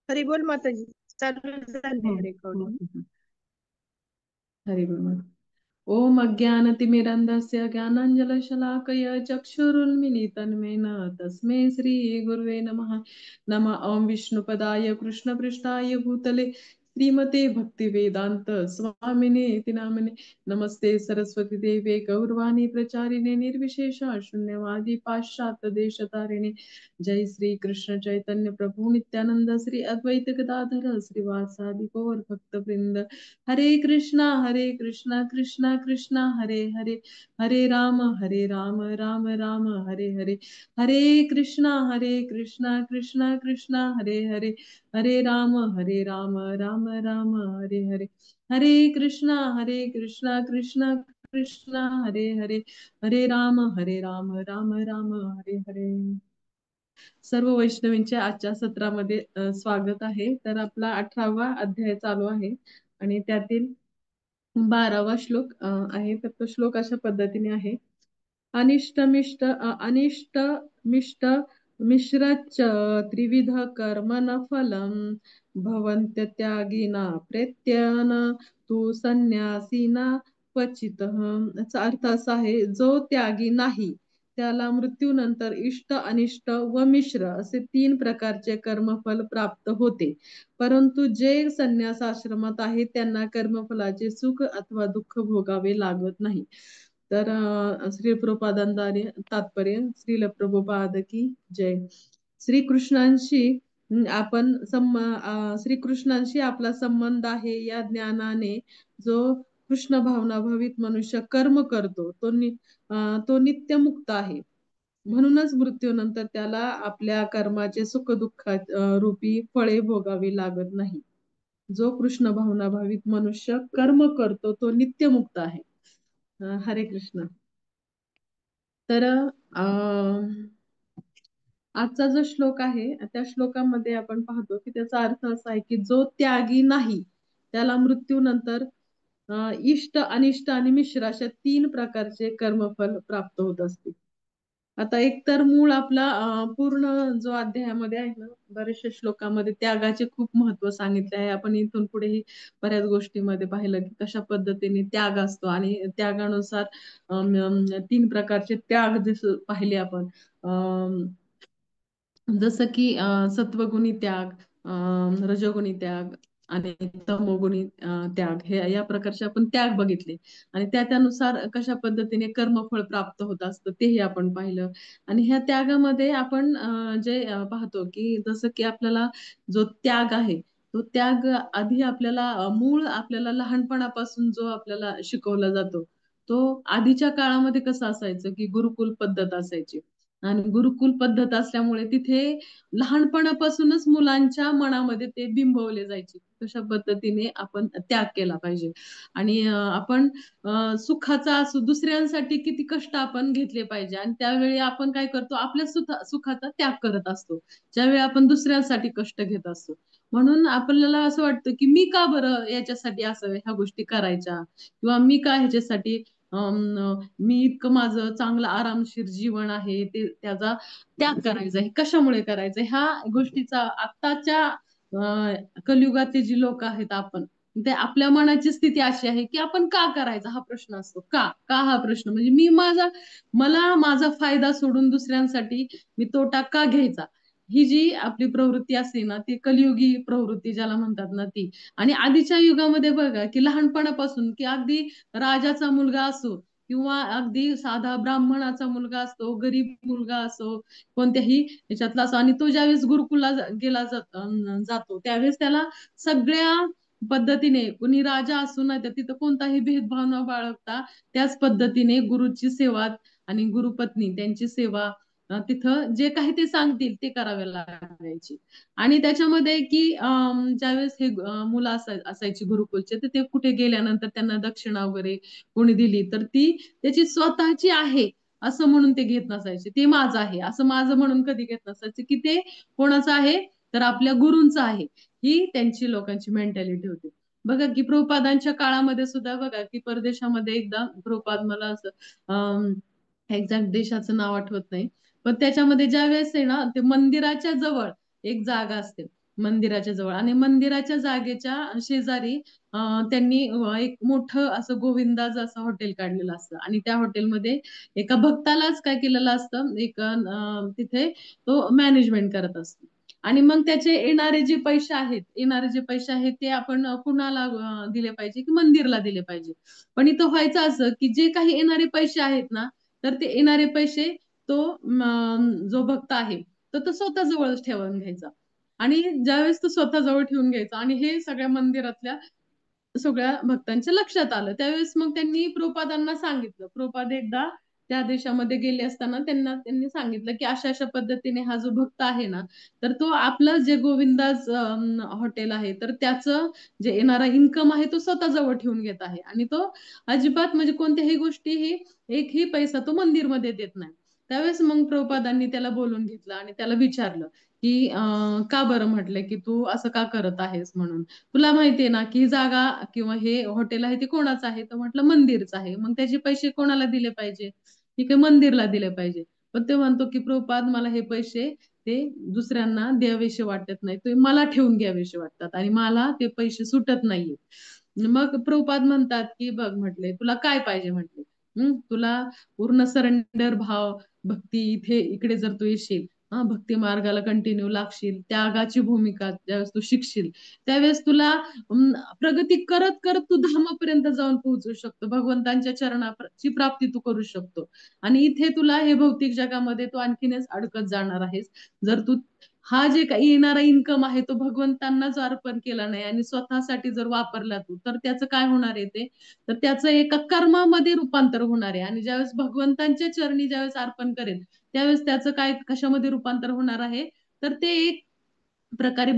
हरी बोल माताजी. चालू हो झाले हो रेकॉर्डिंग. हो. हरि बोल. ओम अज्ञानतिमिरन्धस्य ज्ञानाञ्जनशलाकया चक्षुरुन्मिलितं येन तस्मै श्रीगुरुवे नमः। नमः ॐ विष्णुपदाय कृष्णपृष्ठाय भूतले श्रीमते भक्तिवेदान्त स्वामिने इति नामिने। नमस्ते सरस्वती देवे गौरवाणी प्रचारिणे निर्विशेष शून्यवादी पाश्चात्य देशतारिणे। जय श्री कृष्ण चैतन्य प्रभु नित्यानंद श्री अद्वैत गदाधर श्रीवासादि गौर भक्तवृंद। हरे कृष्णा कृष्णा कृष्णा हरे हरे, हरे राम राम राम हरे हरे। हरे कृष्णा कृष्णा कृष्णा हरे हरे, हरे राम राम राम हरे हरे। हरे कृष्णा कृष्णा कृष्णा हरे हरे, हरे राम राम राम हरे हरे। सर्व वैष्णवींचे आजच्या सत्रामध्ये स्वागत आहे। तर आपला 18वा अध्याय चालू आहे आणि त्यातील 12वा श्लोक आहे। तर तो श्लोक अशा पद्धतीने आहे। अनिष्ट मिष्ट मिश्रच त्रिविध कर्मण फलम भवन्त्य त्यागिना प्रत्यन तू संन्यासीना क्वचित। याचा अर्थ असा आहे, जो त्यागी नाही त्याला मृत्यूनंतर इष्ट अनिष्ट व मिश्र असे 3 प्रकारचे कर्मफल प्राप्त होते, परंतु जे संन्यास आश्रमात आहेत त्यांना कर्मफलाचे सुख अथवा दुःख भोगावे लागत नाही। तर श्री प्रभुपादांद्वारे तात्पर्य श्रील प्रभुपाद की जय। श्रीकृष्णांशी श्रीकृष्णांशी आपला संबंध आहे या ज्ञानाने जो कृष्ण भावना भवित मनुष्य कर्म करतो तो नित्य मुक्त आहे। म्हणूनच मृत्यूनंतर त्याला आपल्या कर्माचे सुख दुःख रूपी फळे भोगावी लागत नाही। जो कृष्ण भावना भावित मनुष्य कर्म करतो तो नित्य मुक्त आहे। हरे कृष्ण। तर आजचा जो श्लोक आहे त्या श्लोकामध्ये आपण पाहतो की त्याचा अर्थ असा आहे की जो त्यागी नाही त्याला मृत्यूनंतर इष्ट अनिष्ट आणि मिश्र अशा 3 प्रकारचे कर्मफल प्राप्त होत असते। आता एक तर मूळ आपला पूर्ण जो अध्यायामध्ये आहे ना, बरेचशा श्लोकामध्ये त्यागाचे खूप महत्व सांगितले आहे। आपण इथून पुढेही बऱ्याच गोष्टीमध्ये पाहिलं की कशा पद्धतीने त्याग असतो आणि त्यागानुसार 3 प्रकारचे त्याग जसं पाहिले आपण, जसं की सत्वगुणी त्याग, रजोगुणी त्याग आणि तमोगुणी त्याग, हे या प्रकारचे आपण त्याग बघितले आणि त्यानुसार कशा पद्धतीने कर्मफळ प्राप्त होत असतं तेही आपण पाहिलं। आणि ह्या त्यागामध्ये आपण जे पाहतो की जसं की आपल्याला जो त्याग आहे तो त्याग आधी आपल्याला मूळ आपल्याला लहानपणापासून जो आपल्याला शिकवला जातो तो आधीच्या काळामध्ये कसं असायचं की गुरुकुल पद्धत असायची आणि गुरुकुल पद्धत असल्यामुळे तिथे लहानपणापासूनच मुलांच्या मनामध्ये ते बिंबवले जायचे कशा पद्धतीने आपण त्याग केला पाहिजे आणि आपण सुखाचा असो दुसऱ्यांसाठी किती कष्ट आपण घेतले पाहिजे आणि त्यावेळी आपण काय करतो आपल्या सुखाचा त्याग करत असतो ज्यावेळी आपण दुसऱ्यांसाठी कष्ट घेत असतो। म्हणून आपल्याला असं वाटतं की मी का बरं याच्यासाठी असं ह्या गोष्टी करायच्या किंवा मी का ह्याच्यासाठी मी इतकं माझं चांगलं आरामशीर जीवन आहे ते त्याचा त्याग करायचा आहे कशामुळे करायचं ह्या गोष्टीचा आत्ताच्या कलियुगातले जी लोक आहेत आपण ते आपल्या मनाची स्थिती अशी आहे की आपण का करायचा हा प्रश्न असतो। का का हा प्रश्न म्हणजे मला माझा फायदा सोडून दुसऱ्यांसाठी मी तोटा का घ्यायचा, ही जी आपली प्रवृत्ती असते ना ती कलियुगी प्रवृत्ती ज्याला म्हणतात ना ती। आणि आधीच्या युगामध्ये बघा की लहानपणापासून की अगदी राजाचा मुलगा असो किंवा अगदी साधा ब्राह्मणाचा मुलगा असतो, गरीब मुलगा असो, कोणत्याही याच्यातला असो आणि तो ज्यावेळेस गुरुकुलला जातो त्यावेळेस त्याला सगळ्या पद्धतीने कुणी राजा असो ना तर तिथं कोणताही भेदभाव न बाळगता त्याच पद्धतीने गुरुची सेवा आणि गुरुपत्नी त्यांची सेवा तिथं जे काही ते सांगतील ते करावे लागायची। आणि त्याच्यामध्ये की ज्यावेळेस हे मुलं असायची गुरुकुलचे तर ते कुठे गेल्यानंतर त्यांना दक्षिणा वगैरे कोणी दिली तर ती त्याची स्वतःची आहे असं म्हणून ते घेत नसायचे। ते माझं आहे असं माझं म्हणून कधी घेत नसायचे की ते कोणाचं आहे तर आपल्या गुरूंचं आहे, ही त्यांची लोकांची मेंटॅलिटी होती। बघा की प्रभुपादांच्या काळामध्ये सुद्धा बघा की परदेशामध्ये एकदा प्रभुपाद मला असं एक्झॅक्ट देशाचं नाव आठवत नाही पण त्याच्यामध्ये ज्या वेळेस आहे ना ते मंदिराच्या जवळ एक जागा असते मंदिराच्या जवळ. आणि मंदिराच्या जागेच्या शेजारी त्यांनी एक मोठं असं गोविंदाज असं हॉटेल काढलेलं असतं. आणि त्या हॉटेलमध्ये एका भक्तालाच काय केलेलं असतं, एक तिथे तो मॅनेजमेंट करत असतो. आणि मग त्याचे येणारे जे पैसे आहेत ते आपण कुणाला दिले पाहिजे, की मंदिरला दिले पाहिजे. पण इथं व्हायचं असं की जे काही येणारे पैसे आहेत ना, तर ते येणारे पैसे तो जो भक्त आहे तर तो स्वतः जवळच ठेवून घ्यायचा. आणि ज्यावेळेस तो स्वतः जवळ ठेवून घ्यायचा आणि हे सगळ्या मंदिरातल्या सगळ्या भक्तांच्या लक्षात आलं. त्यावेळेस मग त्यांनी प्रभुपादांना सांगितलं. प्रभुपाद एकदा त्या देशामध्ये गेले असताना त्यांनी सांगितलं, की अशा-अशा पद्धतीने हा जो भक्त आहे ना, तर तो आपलं जे गोविंदाज हॉटेल आहे, तर त्याचं जे येणारा इन्कम आहे तो स्वतः जवळ ठेवून घेत आहे. आणि तो अजिबात म्हणजे कोणत्याही गोष्टीही एकही पैसा तो मंदिरमध्ये देत नाही. त्यावेळेस मग प्रभुपादांनी त्याला बोलून घेतलं आणि त्याला विचारलं, की "का बरं?" म्हटलं, की "तू असं का करत आहेस?" म्हणून. "तुला माहिती आहे ना, की ही जागा किंवा हे हॉटेल आहे ते कोणाचं आहे?" तर म्हटलं, "मंदिरचं आहे." "मग त्याचे पैसे कोणाला दिले पाहिजे?" "ठीक आहे, मंदिरला दिले पाहिजे." पण तो म्हणतो, की "प्रभुपाद मला हे पैसे ते दुसऱ्यांना द्यावेसे वाटत नाही. ते मला ठेवून घ्यावेसे वाटतात आणि मला ते पैसे सुटत नाहीयेत." मग प्रभुपाद म्हणतात, की "बघ," म्हटले, "तुला काय पाहिजे?" म्हटले. "तुला पूर्ण सरेंडर भाव, भक्ती इकडे जर तू येशील, भक्ती मार्गाला कंटिन्यू लागशील, त्यागाची भूमिका ज्यावेळेस तू शिकशील, त्यावेळेस तुला प्रगती करत करत तू धामापर्यंत जाऊन पोहोचू शकतो. भगवंतांच्या चरणाची प्राप्ती तू करू शकतो. आणि इथे तुला हे भौतिक जगामध्ये तू आणखीनच अडकत जाणार आहेस. जर तू हा जे काही येणारा इन्कम आहे तो भगवंतांना जर अर्पण केला नाही आणि स्वतःसाठी जर वापरला तू, तर त्याचं काय होणार आहे ते? तर त्याचं एका कर्मामध्ये रूपांतर होणार आहे. आणि ज्यावेळेस भगवंतांच्या चरणी ज्यावेळेस अर्पण करेल, त्यावेळेस त्याचं काय कशामध्ये रूपांतर होणार आहे? तर ते एक प्रकारे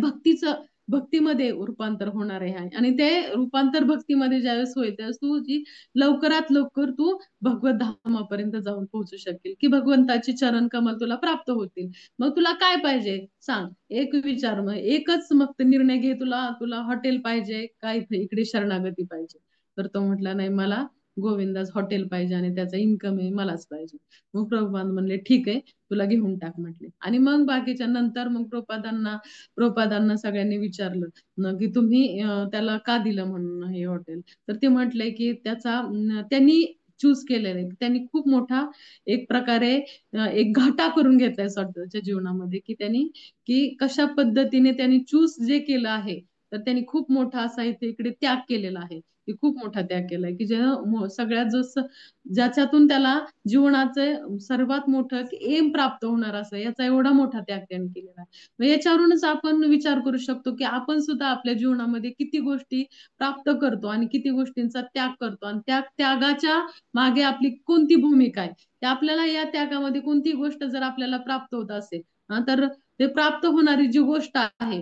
भक्तीमध्ये रूपांतर होणार आहे. आणि ते रूपांतर भक्तीमध्ये ज्यावेळेस होईल, त्यावेळेस तू जी लवकरात लवकर तू भगवत धामापर्यंत जाऊन पोहोचू शकेल, की भगवंताचे चरण कमल तुला प्राप्त होतील. मग तुला काय पाहिजे? सांग. एक विचार, मग एकच मग निर्णय घे. तुला तुला हॉटेल पाहिजे का इकडे शरणागती पाहिजे? तर तो म्हटला, "नाही, मला गोविंदाच हॉटेल पाहिजे आणि त्याचा इन्कम आहे मलाच पाहिजे." मग प्रभुपाद म्हणले, "ठीक आहे, तुला घेऊन टाक," म्हटले. आणि मग बाकीच्या नंतर मग प्रभुपादांना सगळ्यांनी विचारलं की तुम्ही त्याला का दिलं म्हणून हे हॉटेल. तर ते म्हटले की त्यांनी चूज केलेलं आहे. त्यांनी खूप मोठा एक प्रकारे एक घाटा करून घेतलाय स्वतःच्या जीवनामध्ये, की कशा पद्धतीने त्यांनी चूज जे केलं आहे, तर त्यांनी खूप मोठा असा इकडे त्याग केलेला आहे. की खूप मोठा त्याग केलाय, की सगळ्यात ज्याच्यातून त्याला जीवनाचं सर्वात मोठं एम प्राप्त होणार असं याचा एवढा मोठा त्याग त्यांनी केलेला आहे. मग याच्यावरूनच आपण विचार करू शकतो, की आपण सुद्धा आपल्या जीवनामध्ये किती गोष्टी प्राप्त करतो आणि किती गोष्टींचा त्याग करतो आणि त्या त्यागाच्या मागे आपली कोणती भूमिका आहे. ते आपल्याला या त्यागामध्ये कोणती गोष्ट जर आपल्याला प्राप्त होत असेल, तर ते प्राप्त होणारी जी गोष्ट आहे,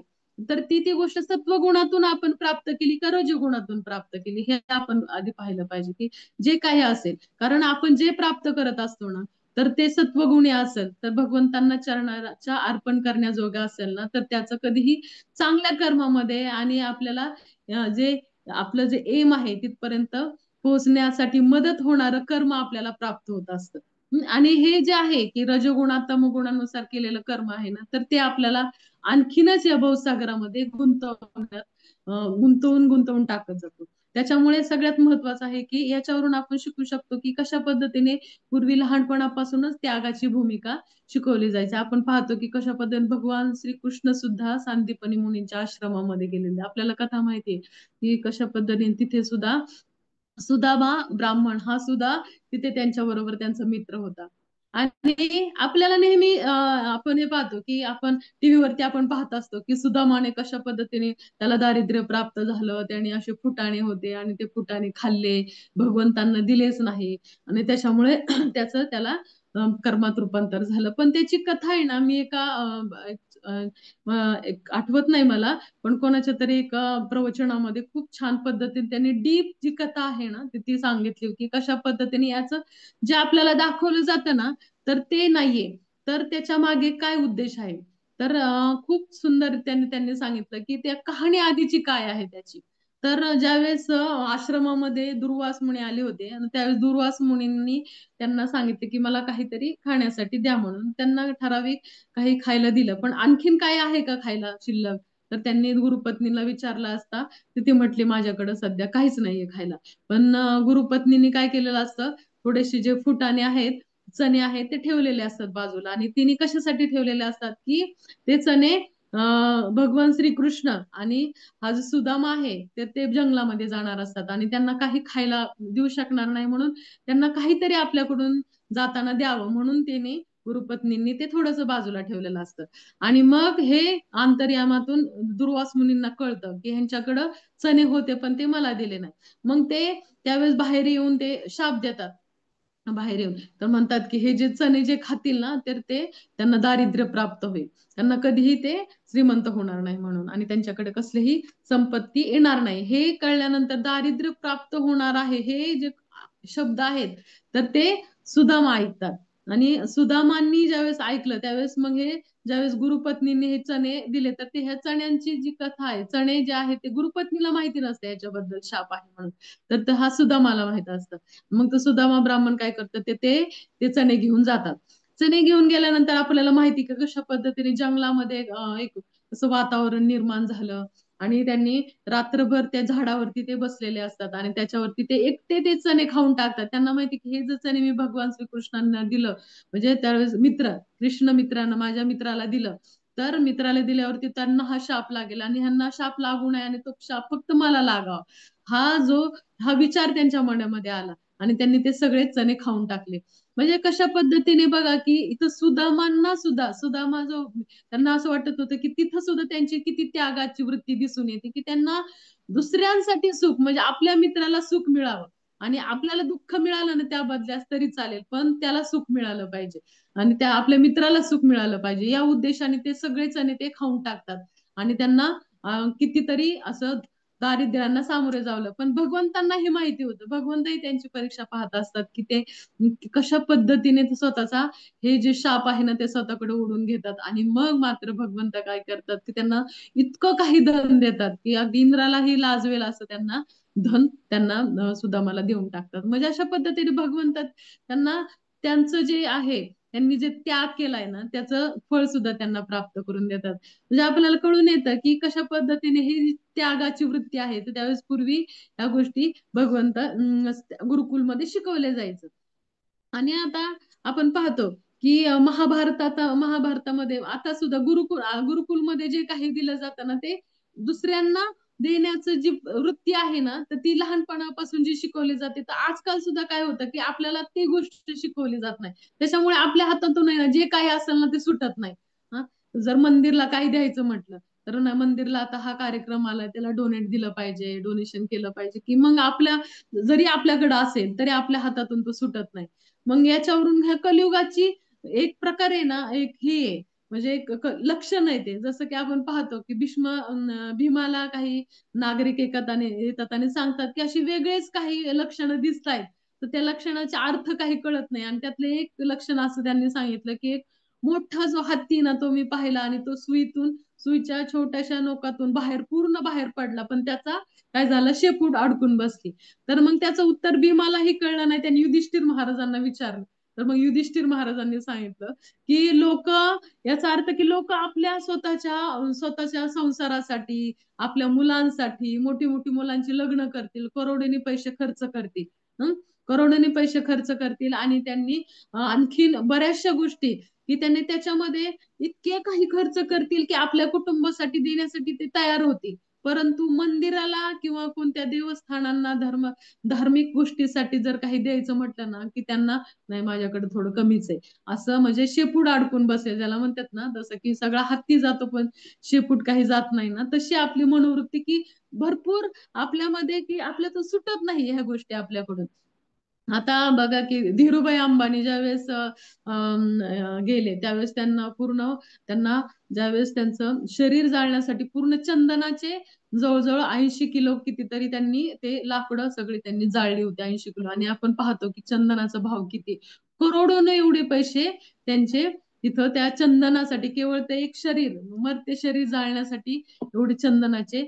तर ती गोष्ट सत्वगुणातून आपण प्राप्त केली का रजोगुणातून प्राप्त केली, हे आपण आधी पाहिलं पाहिजे, की जे काही असेल. कारण आपण जे प्राप्त करत असतो ना, तर ते सत्वगुणी असेल, तर भगवंतांना चरणाच्या अर्पण करण्याजोगं असेल ना, तर त्याचं कधीही चांगल्या कर्मामध्ये आणि आपल्याला जे आपलं जे एम आहे तिथपर्यंत पोहोचण्यासाठी मदत होणारं कर्म आपल्याला प्राप्त होत असतं. आणि हे जे आहे, की रजोगुणात तमोगुणानुसार केलेलं कर्म आहे ना, तर ते आपल्याला आणखीनच या भवसागरामध्ये गुंतवून टाकत जातो. त्याच्यामुळे सगळ्यात महत्वाचं आहे, की याच्यावरून आपण शिकू शकतो, की कशा पद्धतीने पूर्वी लहानपणापासूनच त्यागाची भूमिका शिकवली जायची. आपण पाहतो, की कशा पद्धतीने भगवान श्रीकृष्ण सुद्धा सांदीपनी मुनींच्या आश्रमामध्ये गेलेले. आपल्याला कथा माहिती आहे, की कशा पद्धतीने तिथे सुद्धा सुदामा ब्राह्मण हा सुद्धा तिथे त्यांच्याबरोबर त्यांचा मित्र होता. आणि आपल्याला नेहमी आपण हे पाहतो, की आपण टीव्हीवरती आपण पाहत असतो, की सुदामाने कशा पद्धतीने त्याला दारिद्र्य प्राप्त झालं. त्याने असे फुटाणे होते आणि ते फुटाणे खाल्ले, भगवंतांना दिलेच नाही आणि त्याच्यामुळे त्याला कर्मात रूपांतर झालं. पण त्याची कथा आहे ना, मी एका अ, अ, एक आठवत नाही मला, पण कोणाच्या तरी एका प्रवचनामध्ये खूप छान पद्धतीने त्यांनी डीप जी कथा आहे ना, ती सांगितली, की कशा पद्धतीने याचं जे आपल्याला दाखवलं जातं ना, तर ते नाहीये. तर त्याच्या मागे काय उद्देश आहे? तर खूप सुंदर त्यांनी सांगितलं, की त्या कहाणी आधीची काय आहे त्याची. तर ज्यावेळेस आश्रमामध्ये दुर्वास मुनी आले होते आणि त्यावेळेस दुर्वास मुनींनी त्यांना सांगितले, की मला काहीतरी खाण्यासाठी द्या म्हणून. त्यांना ठराविक काही खायला दिलं. पण आणखीन काही आहे का खायला शिल्लक? तर त्यांनी गुरुपत्नीला विचारलं असता तर ती म्हटली माझ्याकडे सध्या काहीच नाहीये खायला. पण गुरुपत्नीने काय केलेलं असतं, थोडेसे जे फुटाणे आहेत, चणे आहेत ते ठेवलेले असतात बाजूला, आणि तिने कशासाठी ठेवलेले असतात की ते चणे भगवान श्रीकृष्ण आणि हा जो सुदामा आहे ते जंगलामध्ये जाणार असतात आणि त्यांना काही खायला देऊ शकणार नाही, म्हणून त्यांना काहीतरी आपल्याकडून जाताना द्यावं म्हणून तिने गुरुपत्नींनी ते थोडंसं बाजूला ठेवलेलं असतं. आणि मग हे अंतर्यामातून दुर्वास मुनींना कळतं की ह्यांच्याकडं चणे होते पण ते मला दिले नाही. मग ते त्यावेळेस बाहेर येऊन ते शाप देतात. बाहेर येऊन तर म्हणतात की हे जे चणे जे खातील ना तर ते त्यांना दारिद्र्य प्राप्त होईल, त्यांना कधीही ते श्रीमंत होणार नाही म्हणून, आणि त्यांच्याकडे कसलीही संपत्ती येणार नाही. हे कळल्यानंतर दारिद्र्य प्राप्त होणार आहे हे जे शब्द आहेत तर ते सुदामा ऐकतात. आणि सुदामांनी ज्यावेळेस ऐकलं त्यावेळेस मग हे ज्यावेळेस गुरुपत्नीने हे चणे दिले तर ते ह्या चण्यांची जी कथा आहे, चणे जे आहे ते गुरुपत्नीला माहिती नसते याच्याबद्दल शाप आहे म्हणून, तर हा सुदामाला माहित असतं. मग तो सुदामा ब्राह्मण काय करतात ते ते ते चणे घेऊन जातात. चणे घेऊन गेल्यानंतर आपल्याला माहिती का कशा पद्धतीने जंगलामध्ये एक असं वातावरण निर्माण झालं, आणि त्यांनी रात्रभर त्या झाडावरती ते बसलेले असतात आणि त्याच्यावरती ते एकटे ते चणे खाऊन टाकतात. त्यांना माहिती की हे जर चणे मी भगवान श्रीकृष्णांना दिलं, म्हणजे त्यावेळेस मित्र कृष्ण मित्रांना माझ्या मित्राला दिलं तर मित्राला दिल्यावरती त्यांना हा शाप लागेल आणि ह्यांना शाप लागू नये आणि तो शाप फक्त मला लागावा, हा विचार त्यांच्या मनामध्ये आला आणि त्यांनी ते सगळे चणे खाऊन टाकले. म्हणजे कशा पद्धतीने बघा की इथं सुदामांना सुद्धा सुदामा जो त्यांना असं वाटत होतं की तिथं सुद्धा त्यांची किती त्यागाची वृत्ती दिसून येते की त्यांना दुसऱ्यांसाठी सुख म्हणजे आपल्या मित्राला सुख मिळावं आणि आपल्याला दुःख मिळालं ना त्या बदल्यास तरी चालेल पण त्याला सुख मिळालं पाहिजे आणि त्या आपल्या मित्राला सुख मिळालं पाहिजे या उद्देशाने ते सगळे चणे ते खाऊन टाकतात. आणि त्यांना कितीतरी असं दारिद्र्यांना सामोरे जावलं, पण भगवंतांना हे माहिती होतं, भगवंतही त्यांची परीक्षा पाहत असतात की ते कशा पद्धतीने ते स्वतःचा हे जे शाप आहे ना ते स्वतःकडे ओढून घेतात. आणि मग मात्र भगवंत काय करतात की त्यांना इतकं काही धन देतात की अगदी इंद्रालाही लाजवेल असं त्यांना धन त्यांना सुदामाला देऊन टाकतात. म्हणजे अशा पद्धतीने भगवंत त्यांना त्यांचं जे आहे त्यांनी जे त्याग केलाय ना त्याचं फळ सुद्धा त्यांना प्राप्त करून देतात. म्हणजे आपल्याला कळून येतं की कशा पद्धतीने ही जी त्यागाची वृत्ती आहे तर त्यावेळेस पूर्वी या गोष्टी भगवंत गुरुकुलमध्ये शिकवले जायचं. आणि आता आपण पाहतो की महाभारतामध्ये आता सुद्धा गुरुकुलमध्ये जे काही दिलं जातं ना ते दुसऱ्यांना देण्याचं जी वृत्ती आहे ना तर ती लहानपणापासून जी शिकवली जाते, तर आजकाल सुद्धा काय होतं की आपल्याला ती गोष्ट शिकवली जात नाही, त्याच्यामुळे आपल्या हातातून आहे ना जे काही असेल ना ते सुटत नाही. हा, जर मंदिरला काही द्यायचं म्हटलं तर ना मंदिरला आता हा कार्यक्रम आलाय त्याला डोनेट दिलं पाहिजे, डोनेशन केलं पाहिजे, की मग आपल्या जरी आपल्याकडे असेल तरी आपल्या हातातून तो सुटत नाही. मग याच्यावरून ह्या कलियुगाची एक प्रकारे ना एक ही आहे, म्हणजे एक लक्षण आहे ते, जसं की आपण पाहतो की भीमाला काही नागरिक येतात आणि सांगतात की अशी वेगळेच काही लक्षणं दिसत आहेत, तर त्या लक्षणाचे अर्थ काही कळत नाही. आणि त्यातले एक लक्षण असं त्यांनी सांगितलं की एक मोठा जो हत्ती ना तो मी पाहिला आणि तो सुईच्या छोट्याशा नोकातून पूर्ण बाहेर पडला, पण त्याचा काय झालं शेपूट अडकून बसली. तर मग त्याचं उत्तर भीमालाही कळलं नाही, त्यांनी युधिष्ठिर महाराजांना विचारलं. तर मग युधिष्ठिर महाराजांनी सांगितलं की याचा अर्थ की लोक आपल्या स्वतःच्या संसारासाठी आपल्या मुलांसाठी मोठी मोठी मुलांची लग्न करतील, करोडोनी पैसे खर्च करतील. हं? करोडोनी पैसे खर्च करतील आणि त्यांनी आणखीन बऱ्याचशा गोष्टी की त्यांनी त्याच्यामध्ये इतके काही खर्च करतील की आपल्या कुटुंबासाठी देण्यासाठी ते तयार होतील, परंतु मंदिराला किंवा कोणत्या देवस्थानांना धार्मिक गोष्टीसाठी जर काही द्यायचं म्हटलं ना की त्यांना नाही माझ्याकडे थोडं कमीच आहे, असं म्हणजे शेपूट अडकून बसेल ज्याला म्हणतात ना, जसं की सगळा हत्ती जातो पण शेपूट काही जात नाही ना, तशी आपली मनोवृत्ती की भरपूर आपल्यामध्ये की आपल्यातून सुटत नाही ह्या गोष्टी आपल्याकडून. आता बघा की धीरूभाई अंबानी ज्यावेळेस गेले त्यावेळेस त्यांना ज्यावेळेस त्यांचं शरीर जाळण्यासाठी पूर्ण चंदनाचे जवळजवळ 80 किलो कितीतरी त्यांनी ते लाकडं सगळी त्यांनी जाळली होती, 80 किलो. आणि आपण पाहतो की चंदनाचा भाव किती, करोडोने एवढे पैसे त्यांचे तिथं त्या चंदनासाठी, केवळ ते एक शरीर मर्त्य शरीर जाळण्यासाठी एवढे चंदनाचे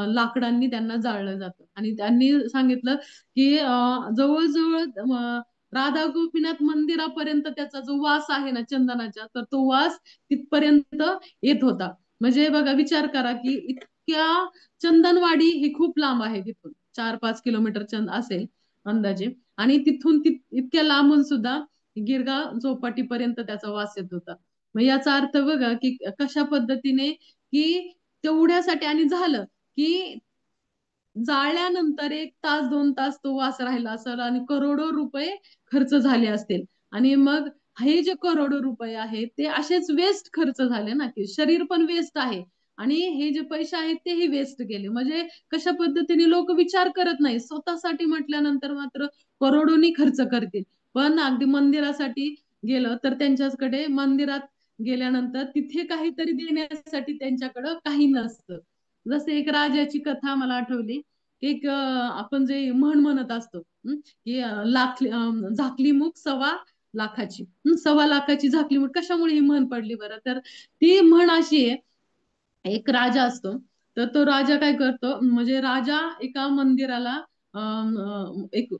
लाकडांनी त्यांना जाळलं जातं. आणि त्यांनी सांगितलं की जवळजवळ राधा गोपीनाथ मंदिरापर्यंत त्याचा जो वास आहे ना चंदनाचा, तर तो वास तिथपर्यंत येत होता. म्हणजे बघा विचार करा की इतक्या चंदनवाडी ही खूप लांब आहे तिथून, 4-5 किलोमीटर असेल अंदाजे. आणि तिथून इतक्या लांबून सुद्धा गिरगाव चौपाटीपर्यंत त्याचा वास येत होता. मग याचा अर्थ बघा की कशा पद्धतीने की तेवढ्यासाठी आणि झालं की जाळल्यानंतर 1 तास 2 तास तो वास राहिला असेल आणि करोडो रुपये खर्च झाले असतील. आणि मग हे जे करोडो रुपये आहेत ते असेच वेस्ट खर्च झाले ना, की शरीर पण वेस्ट आहे आणि हे जे पैसे आहेत तेही वेस्ट गेले. म्हणजे कशा पद्धतीने लोक विचार करत नाही, स्वतःसाठी म्हटल्यानंतर मात्र करोडोनी खर्च करतील. पण अगदी मंदिरासाठी गेलं तर त्यांच्याकडे मंदिरात गेल्यानंतर तिथे काहीतरी देण्यासाठी त्यांच्याकडं काही नसतं. जसे एक राजाची कथा मला आठवली. एक आपण जे म्हण म्हणत असतो, की झाकली मूठ 1.25 लाखाची. 1.25 लाखाची झाकली मूठ कशामुळे ही म्हण पडली बरं? तर ती म्हण अशी आहे, एक राजा असतो. तर तो राजा काय करतो, म्हणजे राजा एका मंदिराला एक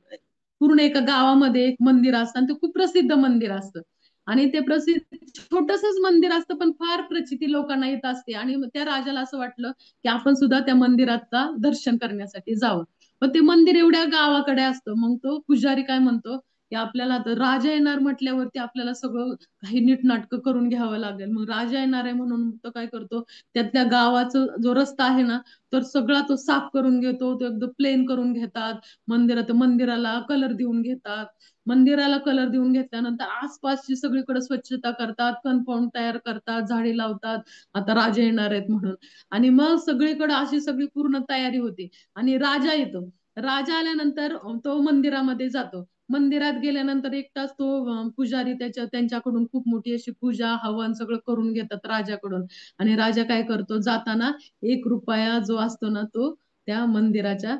पूर्ण एका गावामध्ये एक मंदिर असतं आणि ते खूप प्रसिद्ध मंदिर असतं. आणि ते प्रसिद्ध छोटसच मंदिर असतं पण फार प्रचिती लोकांना येत असते. आणि त्या राजाला असं वाटलं की आपण सुद्धा त्या मंदिरात दर्शन करण्यासाठी जावं. पण ते मंदिर एवढ्या गावाकडे असतं. मग तो पुजारी काय म्हणतो की आपल्याला आता राजा येणार म्हटल्यावरती आपल्याला सगळं काही नीटनाटकं करून घ्यावं लागेल. मग राजा येणार आहे म्हणून तो काय करतो, त्यातल्या गावाचा जो रस्ता आहे ना, तर सगळा तो साफ करून घेतो. तो एकदम प्लेन करून घेतात. मंदिराला कलर देऊन घेतात. मंदिराला कलर देऊन घेतल्यानंतर आसपासची सगळीकडे स्वच्छता करतात, कंपाऊंड तयार करतात, झाडे लावतात, आता राजा येणार आहेत म्हणून. आणि मग सगळीकडे अशी सगळी पूर्ण तयारी होती आणि राजा येतो. राजा आल्यानंतर तो मंदिरामध्ये जातो. मंदिरात गेल्यानंतर 1 तास तो पुजारी त्यांच्याकडून खूप मोठी अशी पूजा हवन सगळं करून घेतात राजाकडून. आणि राजा काय करतो, जाताना 1 रुपया जो असतो ना तो त्या मंदिराच्या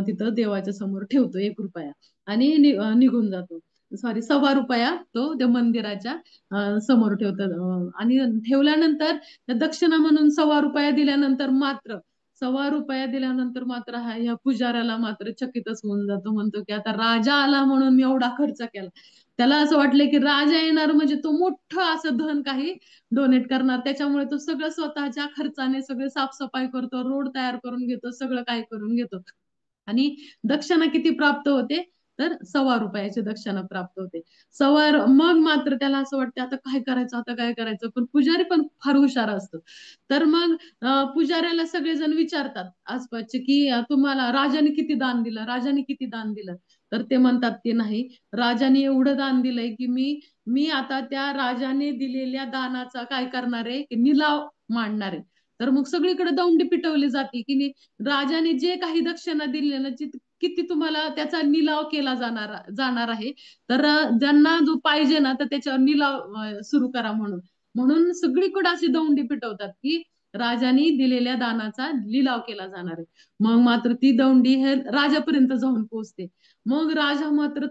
तिथं देवाच्या समोर ठेवतो, 1 रुपया. आणि निघून जातो. सॉरी, 1.25 रुपया तो त्या मंदिराच्या समोर ठेवतात. आणि ठेवल्यानंतर दक्षिणा म्हणून 1.25 रुपया दिल्यानंतर मात्र 1.25 रुपया दिल्यानंतर मात्र ह्या पुजाऱ्याला मात्र चकितच होऊन जातो. म्हणतो की आता राजा आला म्हणून मी एवढा खर्च केला. त्याला असं वाटलं की राजा येणार म्हणजे तो मोठं असं धन काही डोनेट करणार. त्याच्यामुळे तो सगळं स्वतःच्या खर्चाने सगळे साफसफाई करतो, रोड तयार करून घेतो, सगळं काय करून घेतो. आणि दक्षिणा किती प्राप्त होते, तर 1.25 रुपयाची दक्षिणा प्राप्त होते. मग मात्र त्याला असं वाटतं आता काय करायचं, आता काय करायचं. पण पुजारी पण फार हुशार असतो. तर मग पुजाऱ्याला सगळेजण विचारतात आसपासचे की तुम्हाला राजाने किती दान दिलं, राजाने किती दान दिलं. तर ते म्हणतात की नाही, राजाने एवढं दान दिलंय की मी मी आता त्या राजाने दिलेल्या दानाचा काय करणार आहे की निलाव मांडणार आहे. तर मग सगळीकडे दौंडी पिटवली जाते की राजाने जे काही दक्षिणा दिली ना, किती तुम्हाला त्याचा निलाव केला जाणार आहे. तर ज्यांना जो पाहिजे ना तर त्याच्यावर निलाव सुरू करा म्हणून. म्हणून सगळीकडे अशी दौंडी पिटवतात की राजाने दिलेल्या दानाचा लिलाव केला जाणार आहे. मग मात्र ती दौंडी हे राजापर्यंत जाऊन पोहोचते. मग राजा मात्र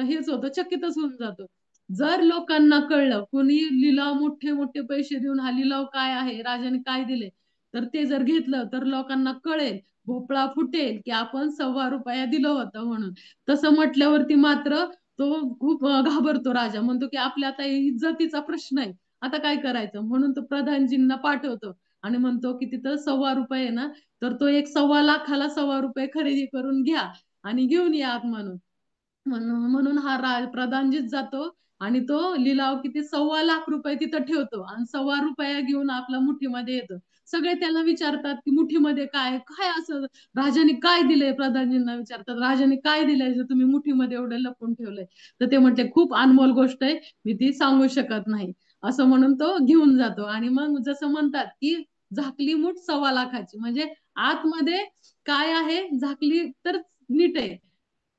हेच होतं, चकितच होऊन जातो. जर लोकांना कळलं कोणी लिलाव मोठे मोठे पैसे देऊन हा लिलाव काय आहे, राजाने काय दिले, तर ते जर घेतलं तर लोकांना कळेल, भोपळा फुटेल की आपण 1.25 रुपया दिलं होतं म्हणून. तसं म्हटल्यावरती मात्र तो खूप घाबरतो राजा. म्हणतो की आपल्या आता इज्जतीचा प्रश्न आहे, आता काय करायचं. म्हणून तो प्रधानजींना पाठवतो आणि म्हणतो की तिथं 1.25 रुपये आहे ना, तर तो 1.25 लाखाला 1.25 रुपये खरेदी करून घ्या आणि घेऊन या आत म्हणून. म्हणून हा प्रधानजीच जातो आणि तो लिलाव किती 1.25 लाख तिथं ठेवतो आणि 1.25 रुपया घेऊन आपल्या मुठीमध्ये येतो. सगळे त्याला विचारतात की मुठीमध्ये काय काय असं, राजाने काय दिलंय, प्रधानजींना विचारतात राजाने काय दिलंय जे तुम्ही मुठीमध्ये एवढं लपून ठेवलंय. तर ते म्हणते खूप अनमोल गोष्ट आहे, मी ती सांगू शकत नाही. असं म्हणून तो घेऊन जातो. आणि मग जसं म्हणतात की झाकली मूठ 1.25 लाखाची, म्हणजे आतमध्ये काय आहे झाकली तर नीट आहे,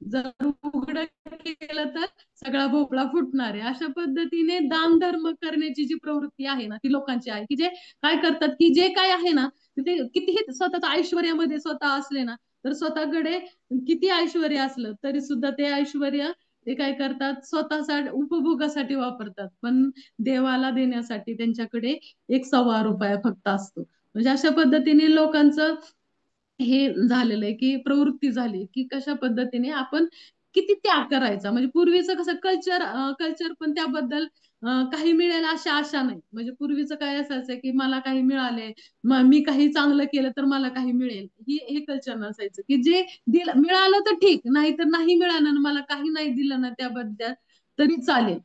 जर उघड केलं तर सगळा भोपळा फुटणार आहे. अशा पद्धतीने दान धर्म करण्याची जी प्रवृत्ती आहे ना ती लोकांची आहे, की जे काय करतात की जे काय आहे ना ते कितीही स्वतःच्या ऐश्वर्यामध्ये स्वतः असले ना, तर स्वतःकडे किती ऐश्वर्य असलं तरी सुद्धा ते ऐश्वर्य ते काय करतात स्वतःसाठी उपभोगासाठी वापरतात. पण देवाला देण्यासाठी त्यांच्याकडे 1.25 रुपया फक्त असतो. म्हणजे अशा पद्धतीने लोकांचं हे झालेलं आहे की प्रवृत्ती झाली की कशा पद्धतीने आपण किती त्याग करायचा. म्हणजे पूर्वीचं कसं कल्चर पण त्याबद्दल काही मिळेल अशा आशा नाही. म्हणजे पूर्वीचं काय असायचं की मला काही मिळाले, मी काही चांगलं केलं तर मला काही मिळेल, हे कल्चर नसायचं. की जे दिलं मिळालं तर ठीक, नाही तर नाही मिळालं ना, मला काही नाही दिलं ना त्याबद्दल तरी चालेल.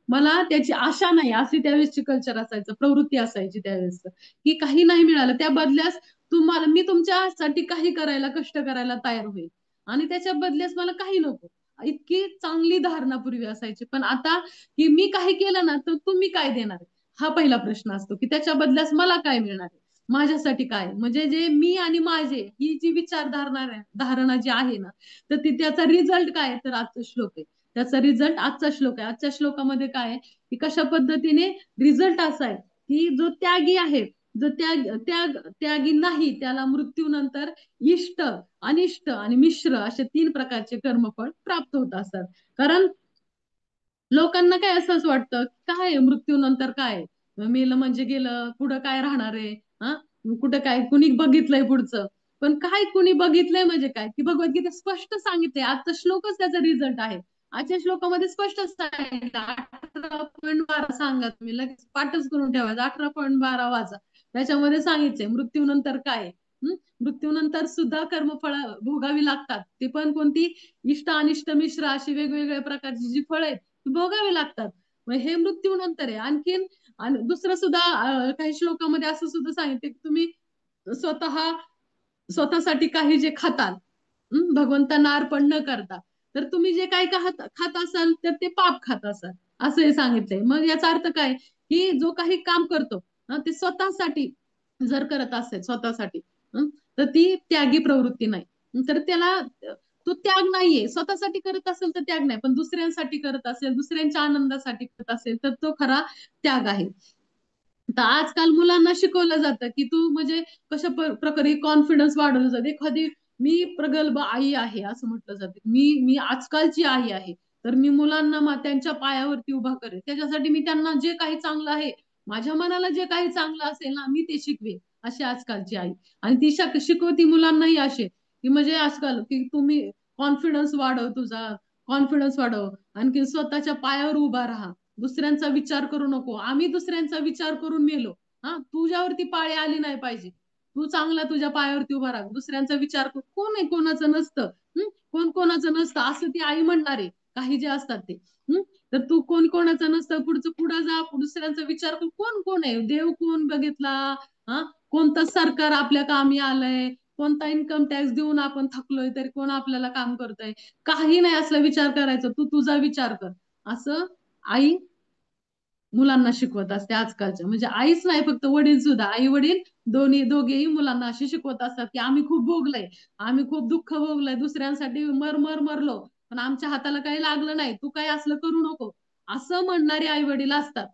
मला त्याची आशा नाही, अशी त्यावेळेसची कल्चर असायचं, प्रवृत्ती असायची त्यावेळेस. की काही नाही मिळालं त्या बदल्यास तुम्हाला मी तुमच्यासाठी काही करायला, कष्ट करायला तयार होईल, आणि त्याच्या बदल्यास मला काही नको, इतकी चांगली धारणा पूर्वी असायची. पण आता की मी काही केलं ना तर तुम्ही काय देणार, हा पहिला प्रश्न असतो. की त्याच्या बदल्यास मला काय मिळणार आहे, माझ्यासाठी काय. म्हणजे जे मी आणि माझे ही जी धारणा जी आहे ना, तर ती त्याचा रिझल्ट काय आहे, तर आजचा श्लोक आहे. त्याचा रिझल्ट आजचा श्लोक आहे. आजच्या श्लोकामध्ये काय आहे की कशा पद्धतीने रिझल्ट असा आहे की जो त्यागी आहे, जो त्यागी नाही, त्याला मृत्यूनंतर इष्ट, अनिष्ट आणि मिश्र असे 3 प्रकारचे कर्मफळ प्राप्त होत असतात. कारण लोकांना काय असंच वाटतं, काय मृत्यूनंतर काय, मेलं म्हणजे गेलं, पुढं काय राहणार आहे. हा, कुठं काय कुणी बघितलंय पुढचं. पण काय कुणी बघितलंय म्हणजे काय, की भगवद्गीता स्पष्ट सांगितलंय. आजचा श्लोकच त्याचा रिझल्ट आहे. आजच्या श्लोकामध्ये स्पष्ट सांगितलं. 18.12 सांगा, तुम्ही लगेच पाठच करून ठेवायचं. 18.12 वाचा. त्याच्यामध्ये सांगितलंय मृत्यूनंतर काय. मृत्यूनंतर सुद्धा कर्मफळ भोगावी लागतात. ते पण कोणती, इष्ट अनिष्ट मिश्र अशी वेगवेगळ्या प्रकारची जी फळ आहेत भोगावे लागतात. मग हे मृत्यूनंतर आहे. आणखीन आणि दुसरं सुद्धा काही श्लोकामध्ये असं सुद्धा सांगितलं की तुम्ही स्वतः स्वतःसाठी काही जे खाताल, भगवंतांना अर्पण न करता, तर तुम्ही जे काही खात असाल तर ते पाप खात असाल, असं हे सांगितलंय. मग याचा अर्थ काय, की जो काही काम करतो ते स्वतःसाठी जर करत असेल, स्वतःसाठी, तर ती त्यागी प्रवृत्ती नाही. तर त्याला तो त्याग नाहीये. स्वतःसाठी करत असेल तर त्याग नाही, पण दुसऱ्यांसाठी करत असेल, दुसऱ्यांच्या आनंदासाठी करत असेल तर तो खरा त्याग आहे. तर आजकाल मुलांना शिकवलं जातं की तू म्हणजे कशा प्रकारे कॉन्फिडन्स वाढवलं जाते. एखादी मी प्रगल्भ आई आहे असं म्हटलं जाते, मी मी आजकालची आई आहे, तर मी मुलांना त्यांच्या पायावरती उभा करेल. त्याच्यासाठी मी त्यांना जे काही चांगलं आहे, माझ्या मनाला जे काही चांगलं असेल ना, मी ते शिकवे, अशी आजकालची आई. आणि ती शिकवती मुलांनाही असे की म्हणजे आजकाल की तुम्ही कॉन्फिडन्स वाढव तुझा, कॉन्फिडन्स वाढव, आणखी स्वतःच्या पायावर उभा राहा, दुसऱ्यांचा विचार करू नको. आम्ही दुसऱ्यांचा विचार करून मेलो, हा, तुझ्यावरती पाळी आली नाही पाहिजे. तू चांगला तुझ्या पायावरती उभा राहा, दुसऱ्यांचा विचार कोण आहे, कोणाचं नसतं. कोण कोणाचं नसतं असं ती आई म्हणणार आहे. काही जे असतात ते, तर तू कोण कोणाचं नसतं, पुढचं पुढं जा, दुसऱ्यांचा विचार कर. कोण कोण आहे, देव कोण बघितला, हा, कोणतं सरकार आपल्या कामी आलंय, कोणता इन्कम टॅक्स देऊन आपण थकलोय तरी कोण आपल्याला काम करतंय, काही नाही असला विचार करायचा. तू तुझा विचार कर, असं आई मुलांना शिकवत असते आजकालच्या. म्हणजे आईच नाही, फक्त वडील सुद्धा, आई वडील दोघेही मुलांना असे शिकवत असतात की आम्ही खूप भोगलंय, आम्ही खूप दुःख भोगलंय, दुसऱ्यांसाठी मरलो, पण आमच्या हाताला काही लागलं नाही, तू काही असलं करू नको, असं म्हणणारे आई वडील असतात.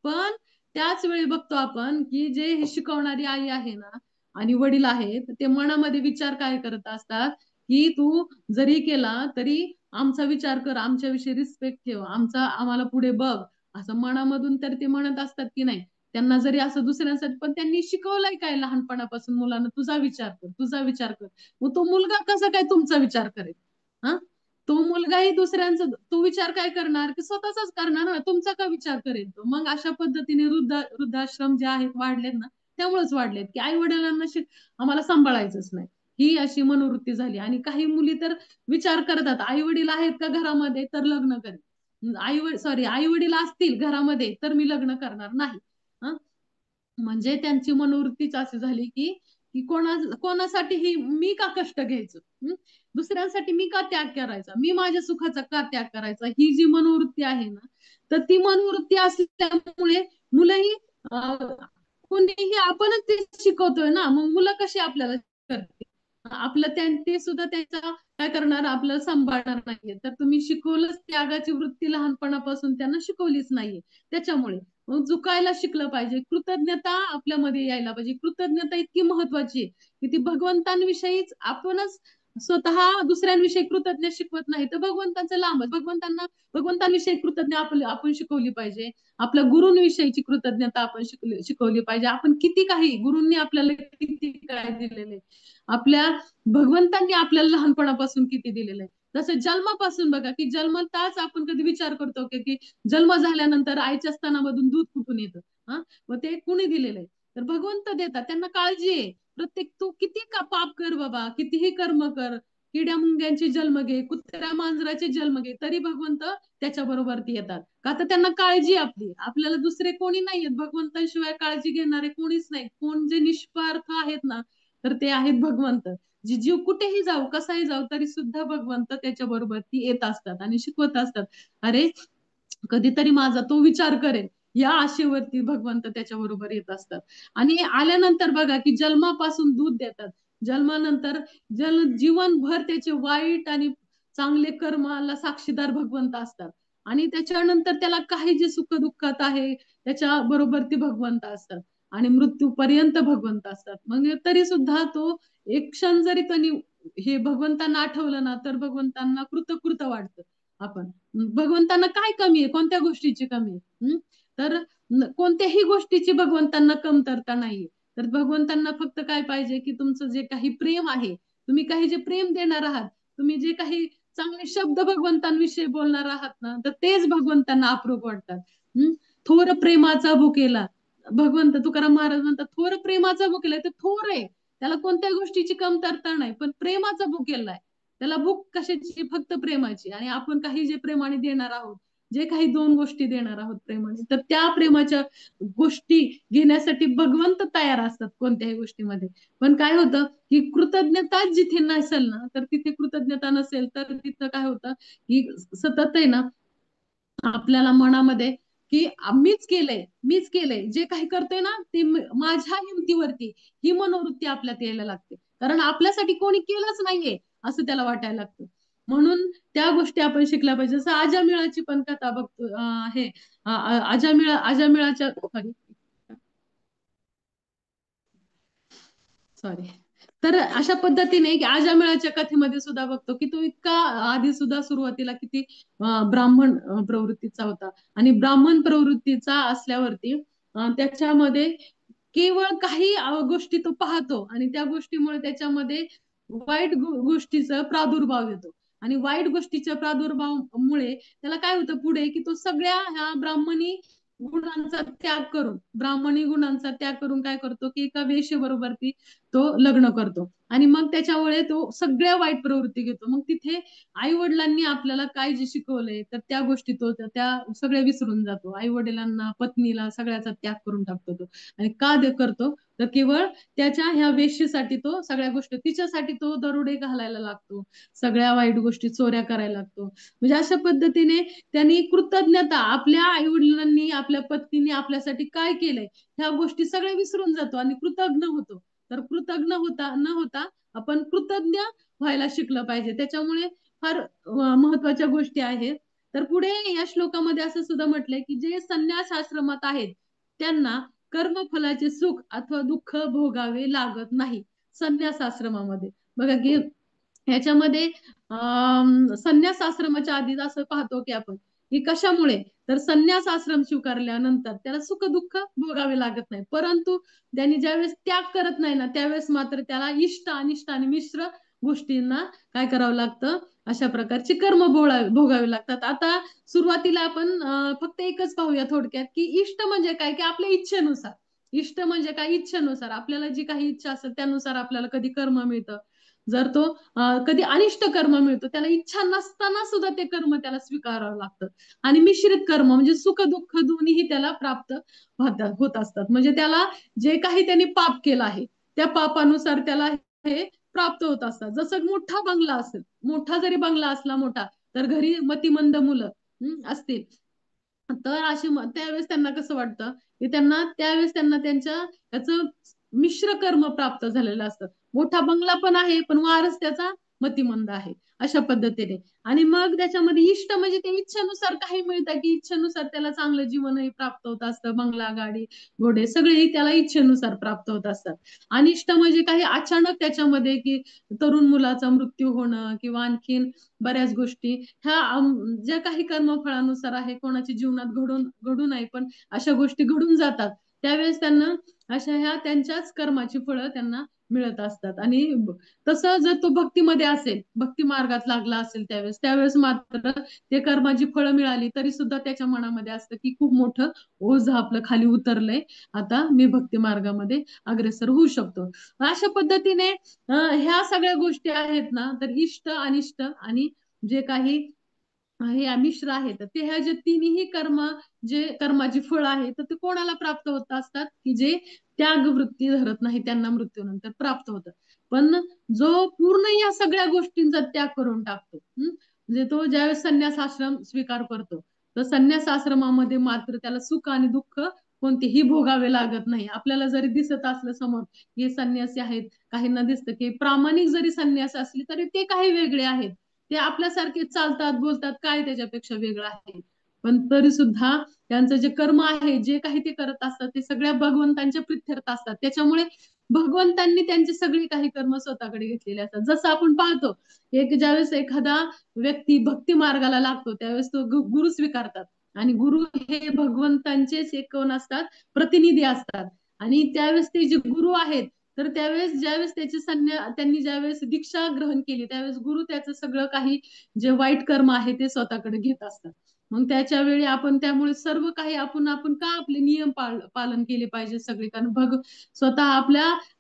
पण त्याच वेळी बघतो आपण की जे हे शिकवणारी आई आहे ना आणि वडील आहेत, ते मनामध्ये विचार काय करत असतात की तू जरी केला तरी आमचा विचार कर, आमच्याविषयी रिस्पेक्ट ठेव, आम्हाला पुढे बघ, असं मनामधून तर ते म्हणत असतात की नाही. त्यांना जरी असं दुसऱ्यांसाठी, पण त्यांनी शिकवलंय काय लहानपणापासून मुलांना, तुझा विचार कर, तुझा विचार कर. मग तो मुलगा कसा काय तुमचा विचार करेल, हा, तो मुलगाही दुसऱ्यांचा तो विचार काय करणार, की स्वतःचाच करणार ना, तुमचा का विचार करेल तो. मग अशा पद्धतीने वृद्धाश्रम जे आहेत वाढलेत ना, त्यामुळेच वाढलेत की आई वडिलांना आम्हाला सांभाळायचंच नाही, ही अशी मनोवृत्ती झाली. आणि काही मुली तर विचार करतात, आई वडील आहेत का घरामध्ये तर लग्न करेल, आई वडील असतील घरामध्ये तर मी लग्न करणार नाही. हं? म्हणजे त्यांची मनोवृत्तीच अशी झाली की की कोणासाठी मी का कष्ट घ्यायचं, दुसऱ्यांसाठी मी का त्याग करायचा, मी माझ्या सुखाचा का त्याग करायचा, ही जी मनोवृत्ती आहे ना, तर ती मनोवृत्ती असल्यामुळे मुलंही कोणीही आपणच ते शिकवतोय ना, मग मुलं कशी आपल्याला करते. आपलं ते सुद्धा त्यांचा काय करणार, आपल्याला सांभाळणार नाहीये. तर तुम्ही शिकवलंच, त्यागाची वृत्ती लहानपणापासून त्यांना शिकवलीच नाहीये. त्याच्यामुळे मग झुकायला शिकलं पाहिजे, कृतज्ञता आपल्यामध्ये यायला पाहिजे. कृतज्ञता इतकी महत्वाची आहे की ती भगवंतांविषयीच, आपणच स्वतः दुसऱ्यांविषयी कृतज्ञ शिकवत नाही तर भगवंतांचं लांबच. भगवंतांविषयी कृतज्ञ आपण शिकवली पाहिजे. आपल्या गुरूंविषयीची कृतज्ञता आपण शिकवली पाहिजे. आपण किती काही, गुरूंनी आपल्याला किती काय दिलेले, आपल्या भगवंतांनी आपल्याला लहानपणापासून किती दिलेलं आहे. जसं जन्मापासून बघा की जन्मताच आपण कधी विचार करतो की जन्म झाल्यानंतर आईच्या स्तनामधून दूध कुठून येतं. हा, मग ते कुणी दिलेलं आहे? तर भगवंत देतात, त्यांना काळजी आहे. प्रत्येक तू किती का पाप कर बाबा, कितीही कर्म कर, किड्या मुंग्यांचे जन्म घे, कुत्र्या मांजराचे जन्म घे, तरी भगवंत त्याच्या बरोबर ती येतात. का तर त्यांना काळजी आपली, आपल्याला दुसरे कोणी नाहीयेत भगवंताशिवाय काळजी घेणारे कोणीच नाही. कोण जे निस्वार्थ आहेत ना, तर ते आहेत भगवंत. जी जीव कुठेही जाऊ, कसाही जाऊ, तरी सुद्धा भगवंत त्याच्या बरोबर ती येत असतात आणि शिकवत असतात. अरे, कधीतरी माझा तो विचार करेल, या आशेवरती भगवंत त्याच्या बरोबर येत असतात. आणि आल्यानंतर बघा की जन्मापासून दूध देतात. जन्मानंतर जीवनभर त्याचे वाईट आणि चांगले कर्माला साक्षीदार भगवंत असतात. आणि त्याच्यानंतर त्याला काही जे सुख दुःखात आहे त्याच्या बरोबर ते भगवंत असतात. आणि मृत्यूपर्यंत भगवंत असतात. मग तरी सुद्धा तो एक क्षण जरी त्यांनी हे भगवंतांना आठवलं ना, तर भगवंतांना कृतकृत वाटतं. आपण भगवंतांना काय कमी आहे, कोणत्या गोष्टीची कमी आहे? तर कोणत्याही गोष्टीची भगवंतांना कमतरता नाहीये. तर भगवंतांना फक्त काय पाहिजे की तुमचं जे काही प्रेम आहे, तुम्ही काही जे प्रेम देणार आहात, तुम्ही जे काही चांगले शब्द भगवंतांविषयी बोलणार आहात ना, तर तेच भगवंतांना अप्रूप वाटतात. थोर प्रेमाचा भुकेला, भगवंत तुकाराम महाराज म्हणतात, थोर प्रेमाचा भुकेला. तर थोर आहे, त्याला कोणत्या गोष्टीची कमतरता नाही, पण प्रेमाचा भुकेला आहे. त्याला भूक कशाची? फक्त प्रेमाची. आणि आपण काही जे प्रेमाने देणार आहोत, जे काही दोन गोष्टी देणार आहोत प्रेमाने, तर त्या प्रेमाच्या गोष्टी घेण्यासाठी भगवंत तयार असतात कोणत्याही गोष्टीमध्ये. पण काय होतं की कृतज्ञता जिथे नसेल ना, तर तिथे कृतज्ञता नसेल, तर तिथं काय होतं की सतत आहे ना आपल्याला मनामध्ये की मीच केलंय जे काही करतोय ना, ते माझ्या हिमतीवरती ही मनोवृत्ती आपल्यात यायला लागते. कारण आपल्यासाठी कोणी केलंच नाहीये असं त्याला वाटायला लागतं. म्हणून त्या गोष्टी आपण शिकल्या पाहिजे. जसं अजामिळाची पण कथा बघतो आहे. अजामिळाच्या सॉरी. तर अशा पद्धतीने की अजामिळाच्या कथेमध्ये सुद्धा बघतो की तो इतका आधी सुद्धा सुरुवातीला किती ब्राह्मण प्रवृत्तीचा होता. आणि ब्राह्मण प्रवृत्तीचा असल्यावरती त्याच्यामध्ये केवळ काही गोष्टी तो पाहतो आणि त्या गोष्टीमुळे त्याच्यामध्ये वाईट गोष्टीचा प्रादुर्भाव येतो. आणि वाईट गोष्टीच्या प्रादुर्भावामुळे त्याला काय होतं पुढे की तो सगळ्या ह्या ब्राह्मणी गुणांचा त्याग करून काय करतो की एका वेश्येबरोबर ती तो लग्न करतो. आणि मग त्याच्यामुळे तो सगळ्या वाईट प्रवृत्ती घेतो. मग तिथे आई वडिलांनी आपल्याला काय जे शिकवलंय, तर त्या गोष्टी तो त्या सगळ्या विसरून जातो. आई वडिलांना, पत्नीला सगळ्याचा त्याग करून टाकतो तो. आणि का ते करतो? तर केवळ त्याच्या ह्या वेश्येसाठी तो सगळ्या गोष्टी, तिच्यासाठी तो दरोडे घालायला लागतो, सगळ्या वाईट गोष्टी चोऱ्या करायला लागतो. म्हणजे अशा पद्धतीने त्यांनी कृतज्ञता, आपल्या आई वडिलांनी, आपल्या पत्नीने आपल्यासाठी काय केलंय ह्या गोष्टी सगळ्या विसरून जातो आणि कृतज्ञ होतो. तर कृतज्ञ न होता आपण कृतज्ञ व्हायला शिकलं पाहिजे. त्याच्यामुळे फार महत्वाच्या गोष्टी आहेत. तर पुढे या श्लोकामध्ये असं सुद्धा म्हटलंय की जे संन्यास आश्रमात आहेत त्यांना कर्मफलाचे सुख अथवा दुःख भोगावे लागत नाही. संन्यास आश्रमामध्ये बघा की ह्याच्यामध्ये संन्यास आश्रमाच्या आधी असं पाहतो की आपण की कशामुळे, तर संन्यास आश्रम स्वीकारल्यानंतर त्याला सुख दुःख भोगावे लागत नाही. परंतु त्यांनी ज्यावेळेस त्याग करत नाही ना, त्यावेळेस मात्र त्याला इष्ट अनिष्ट आणि मिश्र गोष्टींना काय करावं लागतं, अशा प्रकारची कर्म भोगावे लागतात. आता सुरुवातीला आपण फक्त एकच पाहूया थोडक्यात की इष्ट म्हणजे काय, की आपल्या इच्छेनुसार. इष्ट म्हणजे काय? इच्छेनुसार आपल्याला जी काही इच्छा असेल त्यानुसार आपल्याला कधी कर्म मिळतं. जर तो कधी अनिष्ट कर्म मिळतो, त्याला इच्छा नसताना सुद्धा ते कर्म त्याला स्वीकारावं लागतं. आणि मिश्रित कर्म म्हणजे सुख दुःख दोन्हीही त्याला प्राप्त होत असतात. म्हणजे त्याला जे काही त्यांनी पाप केलं आहे त्या पापानुसार त्याला हे प्राप्त होत असतात. जसं मोठा बंगला असेल, मोठा जरी बंगला असला मोठा, तर घरी मतिमंद मुलं असतील, तर अशी त्यावेळेस त्यांना कसं वाटतं की त्यावेळेस त्यांना त्यांच्या त्याचं मिश्र कर्म प्राप्त झालेलं असतं. मोठा बंगला पण आहे पण वारस त्याचा मतिमंद आहे, अशा पद्धतीने. आणि मग त्याच्यामध्ये इष्ट म्हणजे ते इच्छेनुसार काही मिळतं की इच्छेनुसार त्याला चांगलं जीवनही प्राप्त होत असतं, बंगला गाडी घोडे सगळेही त्याला इच्छेनुसार प्राप्त होत असतात. अनिष्ट म्हणजे काही अचानक त्याच्यामध्ये की तरुण मुलाचा मृत्यू होणं किंवा आणखीन बऱ्याच गोष्टी ह्या ज्या काही कर्मफळानुसार आहे, कोणाच्या जीवनात घडू नाही पण अशा गोष्टी घडून जातात. त्यावेळेस त्यांना अशा ह्या त्यांच्याच कर्माची फळं त्यांना मिळत असतात. आणि तसं जर तो भक्तीमध्ये असेल, भक्ती मार्गात लागला असेल त्यावेळेस मात्र ते कर्माची फळं मिळाली तरी सुद्धा त्याच्या मनामध्ये असतं की खूप मोठं ओझं आपलं खाली उतरलंय, आता मी भक्ती मार्गामध्ये अग्रेसर होऊ शकतो. अशा पद्धतीने ह्या सगळ्या गोष्टी आहेत ना, तर इष्ट अनिष्ट आणि जे काही हे मिश्र आहेत, ते ह्या जे तिन्ही जे कर्माची फळ आहे तर ते कोणाला प्राप्त होत असतात, की जे त्याग वृत्ती धरत नाही त्यांना मृत्यूनंतर प्राप्त होतं. पण जो पूर्ण या सगळ्या गोष्टींचा त्याग करून टाकतो, म्हणजे तो ज्यावेळेस संन्यास आश्रम स्वीकार करतो, तर संन्यास आश्रमामध्ये मात्र त्याला सुख आणि दुःख कोणतेही भोगावे लागत नाही. आपल्याला जरी दिसत असलं समोर हे संन्यासी आहेत, काहींना दिसतं की प्रामाणिक जरी संन्यास असले तरी ते काही वेगळे आहेत, ते आपल्यासारखे चालतात बोलतात, काय त्याच्यापेक्षा वेगळं आहे. पण तरी सुद्धा त्यांचं जे कर्म आहे, जे काही ते करत असतात ते सगळ्या भगवंतांच्या प्रित्यर्थ असतात. त्याच्यामुळे भगवंतांनी त्यांचे सगळे काही कर्म स्वतःकडे घेतलेले असतात. जसं आपण पाहतो, ज्यावेळेस एखादा व्यक्ती भक्ती मार्गाला लागतो त्यावेळेस तो गुरु स्वीकारतात, आणि गुरु हे भगवंतांचेच एक कोण असतात, प्रतिनिधी असतात. आणि त्यावेळेस ते जे गुरु आहेत, तर त्यावेळेस ज्यावेळेस त्यांनी ज्यावेळेस दीक्षा ग्रहण केली त्यावेळेस गुरु त्याचं सगळं काही जे वाईट कर्म आहे ते स्वतःकडे घेत असतात. मग त्याच्या वेळी आपण त्यामुळे सर्व काही आपण का आपले नियम पालन केले पाहिजे सगळे, कारण स्वतः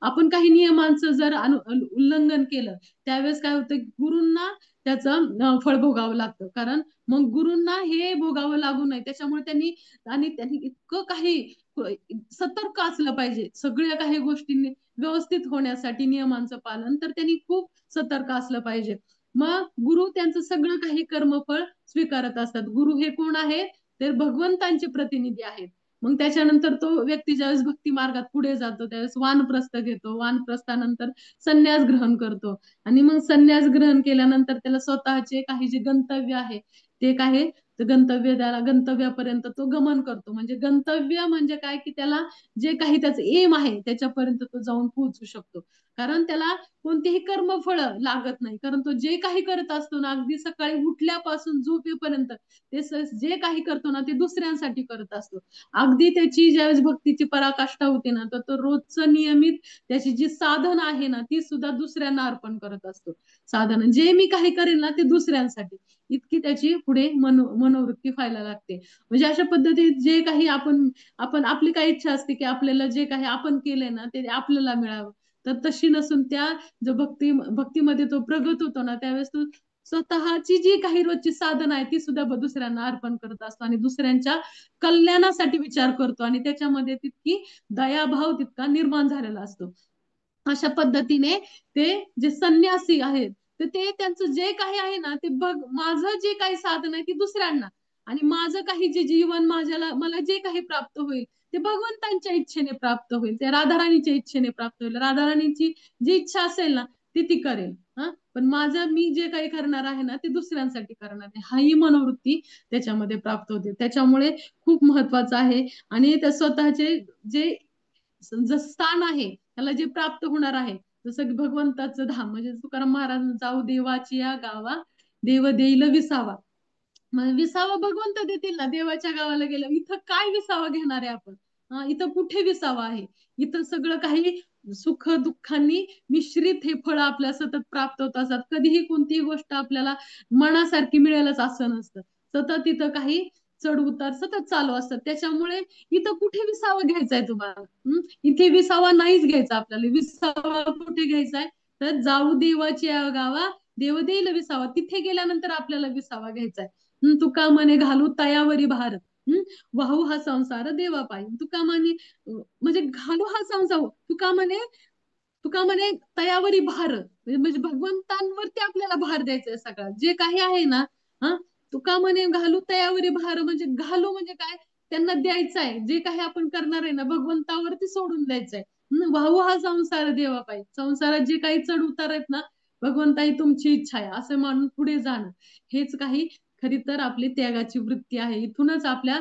आपण काही नियमांचं जर उल्लंघन केलं त्यावेळेस काय होतं, गुरूंना त्याचं फळ भोगावं लागतं. कारण मग गुरूंना हे भोगावं लागू नये त्याच्यामुळे त्यांनी इतकं काही सतर्क असलं पाहिजे सगळ्या काही गोष्टींनी व्यवस्थित होण्यासाठी, नियमांचं पालन तर त्यांनी खूप सतर्क असलं पाहिजे. मग गुरु त्यांचं सगळं काही कर्मफळ स्वीकारत असतात. गुरु हे कोण आहे, तर भगवंतांचे प्रतिनिधी आहेत. मग त्याच्यानंतर तो व्यक्ती ज्यावेळेस भक्ती मार्गात पुढे जातो त्यावेळेस वानप्रस्थ घेतो, वानप्रस्थानंतर संन्यास ग्रहण करतो. आणि मग संन्यास ग्रहण केल्यानंतर त्याला स्वतःचे काही जे गंतव्य आहे ते काय, त्याला गंतव्यापर्यंत तो गमन करतो. म्हणजे गंतव्य म्हणजे काय, की त्याला जे काही त्याचं एम आहे त्याच्यापर्यंत तो जाऊन पोहोचू शकतो. कारण त्याला कोणतेही कर्मफळ लागत नाही, कारण तो जे काही करत असतो ना, अगदी सकाळी उठल्यापासून झोपेपर्यंत ते जे काही करतो ना ते दुसऱ्यांसाठी करत असतो. अगदी त्याची ज्यावेळेस भक्तीची पराकाष्ठा होते ना, तर तो रोजचं नियमित त्याची जी साधन आहे ना ती सुद्धा दुसऱ्यांना अर्पण करत असतो. साधन जे मी काही करेन ना ते दुसऱ्यांसाठी, इतकी त्याची पुढे मनोवृत्ती व्हायला लागते. म्हणजे अशा पद्धतीत जे काही आपण आपली काय इच्छा असते की आपल्याला जे काही आपण केलंय ना ते आपल्याला मिळावं, तर तशी नसून त्या जो भक्तीमध्ये तो प्रगत होतो ना त्यावेळेस तो स्वतःची जी काही रोजची साधना आहे ती सुद्धा दुसऱ्यांना अर्पण करत असतो आणि दुसऱ्यांच्या कल्याणासाठी विचार करतो, आणि त्याच्यामध्ये तितकी दयाभाव तितका निर्माण झालेला असतो. अशा पद्धतीने ते जे संन्यासी आहेत तर ते त्यांचं जे काही आहे ना ते माझं जे काही साधन आहे ती दुसऱ्यांना, आणि माझं काही जे जीवन मला जे काही प्राप्त होईल ते भगवंतांच्या इच्छेने प्राप्त होईल, ते राधाराणीच्या इच्छेने प्राप्त होईल. राधाराणीची जी इच्छा असेल ना ती करेल. पण मी जे काही करणार आहे ना ते दुसऱ्यांसाठी करणार आहे, हाही मनोवृत्ती त्याच्यामध्ये प्राप्त होते. त्याच्यामुळे खूप महत्वाचं आहे. आणि त्या स्वतःचे जे स्थान आहे त्याला जे प्राप्त होणार आहे, जसं की भगवंताचं धाम, म्हणजे तुकाराम महाराज जाऊ देवाची या गावा, देव देईल विसावा. मग विसावा भगवंत देतील ना, देवाच्या गावाला गेलं इथं काय विसावा घेणार आहे आपण, इथं कुठे विसावा आहे. इथं सगळं काही सुख दुःखांनी मिश्रित हे फळ आपल्या सतत प्राप्त होत असतात. कधीही कोणतीही गोष्ट आपल्याला मनासारखी मिळेलच असं नसतं, सतत इथं काही चढ उतार सतत चालू असतात. त्याच्यामुळे इथं कुठे विसावा घ्यायचाय तुम्हाला, इथे विसावा नाहीच घ्यायचा आपल्याला. विसावा कुठे घ्यायचाय, तर जाऊ देवाच्या गावा, देव देईल विसावा, तिथे गेल्यानंतर आपल्याला विसावा घ्यायचाय. तुका म्हणे घालू तयावरी भार, वाहू हा संसार देवा पायी. तुका म्हणे म्हणजे घालू हा संसार, तुका म्हणे तयावरी भार, म्हणजे भगवंतांवरती आपल्याला भार द्यायचा आहे सगळा जे काही आहे ना. हा, तुका म्हणे घालू तयावरी भार, म्हणजे घालू म्हणजे काय, त्यांना द्यायचं आहे जे काही आपण करणार आहे ना भगवंतावरती सोडून द्यायचंय. वाहू हा संसार देवा पायी, संसारात जे काही चढ उतार आहेत ना भगवंताई तुमची इच्छा आहे असं मानून पुढे जाणं, हेच काही खरी तर आपली त्यागाची वृत्ती आहे. इथूनच आपल्या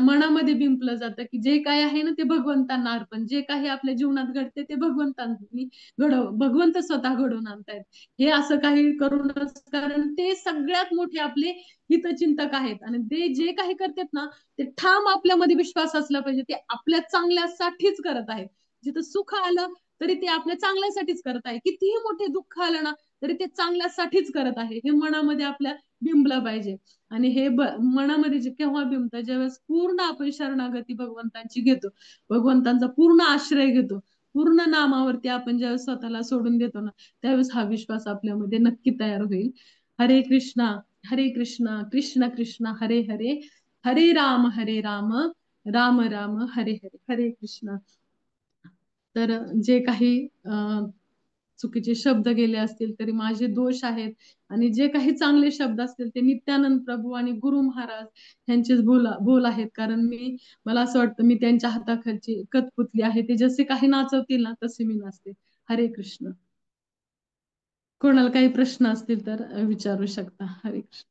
मनामध्ये बिंपलं जातं की जे काही आहे ना ते भगवंतांना अर्पण, जे काही आपल्या जीवनात घडते ते भगवंत स्वतः घडवून आणतायत. हे असं काही करूनच, कारण ते सगळ्यात मोठे आपले हितचिंतक आहेत, आणि ते जे काही करतात ना ते ठाम आपल्यामध्ये विश्वास असला पाहिजे ते आपल्या चांगल्यासाठीच करत आहेत. जिथं सुख आलं तरी ते आपल्या चांगल्यासाठीच करत आहे. कितीही मोठे दुःख आलं ना तरी ते चांगल्यासाठीच करत आहे, हे मनामध्ये आपल्या बिंबलं पाहिजे. आणि हे मनामध्ये जे केव्हा बिंबतं, ज्यावेळेस पूर्ण आपण शरणागती भगवंतांची घेतो, भगवंतांचा पूर्ण आश्रय घेतो, पूर्ण नामावरती आपण ज्यावेळेस स्वतःला सोडून देतो ना, त्यावेळेस हा विश्वास आपल्यामध्ये नक्की तयार होईल. हरे कृष्णा, हरे कृष्णा, कृष्ण कृष्ण हरे हरे, हरे राम, राम राम हरे हरे. हरे कृष्णा. तर जे काही चुकीचे शब्द गेले असतील तरी माझे दोष आहेत, आणि जे काही चांगले शब्द असतील ते नित्यानंद प्रभू आणि गुरु महाराज यांचेच बोल आहेत. कारण मला असं वाटतं मी त्यांच्या हाताखालची कठपुतली आहे. ते जसे काही नाचवतील ना तसे मी नाचते. हरे कृष्ण. कोणाला काही प्रश्न असतील तर विचारू शकता. हरे कृष्ण.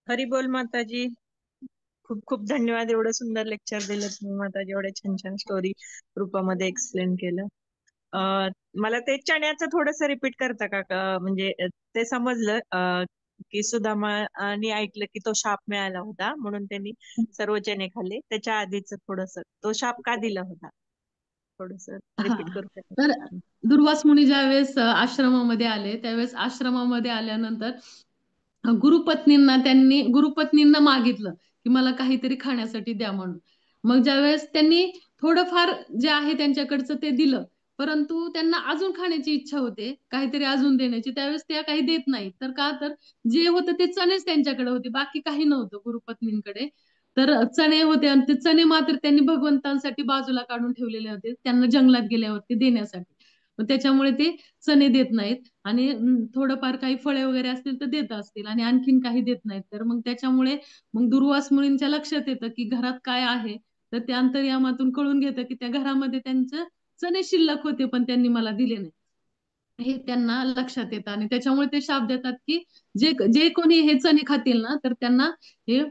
हरी बोल माताजी. खूप खूप धन्यवाद, एवढं सुंदर लेक्चर दिलं तुम्ही माताजी, एवढ्या छान छान स्टोरी रूपामध्ये एक्सप्लेन केलं. मला ते चण्याचं थोडस रिपीट करता का? म्हणजे ते समजलं की सुदामाने ऐकलं की तो शाप मिळाला होता म्हणून त्यांनी सर्व चणे खाल्ले. त्याच्या आधीच थोडस तो शाप का दिला होता, थोडस हा, रिपीट करू तर शकता? दुर्वास मुनी ज्यावेळेस आश्रमामध्ये आले, त्यावेळेस आश्रमामध्ये आल्यानंतर गुरुपत्नींना मागितलं की मला काहीतरी खाण्यासाठी द्या म्हणून. मग ज्यावेळेस त्यांनी थोडंफार जे आहे त्यांच्याकडचं ते दिलं, परंतु त्यांना अजून खाण्याची इच्छा होते, काहीतरी अजून देण्याची, त्यावेळेस त्या काही देत नाहीत. तर का तर जे होतं ते चणेच त्यांच्याकडे होते, बाकी काही नव्हतं गुरुपत्नींकडे. तर चणे होते आणि ते चणे मात्र त्यांनी भगवंतांसाठी बाजूला काढून ठेवलेले होते, त्यांना जंगलात गेल्यावरती देण्यासाठी. मग त्याच्यामुळे ते चणे देत नाहीत, आणि थोडंफार काही फळे वगैरे असतील तर देत असतील, आणि आणखीन काही देत नाहीत. तर मग त्याच्यामुळे मग दुर्वास मुनींच्या लक्षात येतं की घरात काय आहे. तर ते अंतर्यामातून कळून घेतं की त्या घरामध्ये त्यांचं चणे शिल्लक होते पण त्यांनी मला दिले नाही, हे त्यांना लक्षात येतं. आणि त्याच्यामुळे ते शाप देतात की जे जे कोणी हे चणे खातील ना तर त्यांना हे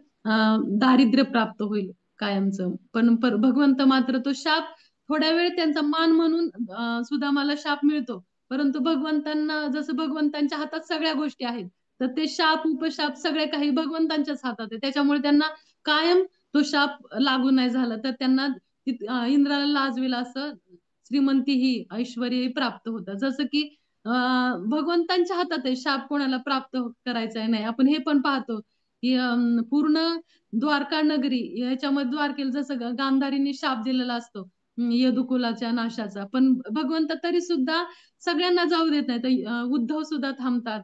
दारिद्र्य प्राप्त होईल कायमचं. पण भगवंत मात्र तो शाप थोड्या वेळ त्यांचा मान म्हणून सुदामाला शाप मिळतो, परंतु भगवंतांना, जसं भगवंतांच्या हातात सगळ्या गोष्टी आहेत, तर ते शाप उपशाप सगळे काही भगवंतांच्याच हातात आहे. त्याच्यामुळे त्यांना कायम तो शाप लागू नाही झाला, तर त्यांना इंद्राला लाजवेल असं श्रीमंती ही ऐश्वर्य प्राप्त होतं. जसं की भगवंतांच्या हातात आहे शाप कोणाला प्राप्त करायचा आहे नाही. आपण हे पण पाहतो की पूर्ण द्वारका नगरी याच्यामध्ये द्वारकेला जसं गांधारीने शाप दिलेला असतो यदुकुलाच्या नाशाचा, पण भगवंत तरी सुद्धा सगळ्यांना जाऊ देत नाही. तर उद्धव सुद्धा थांबतात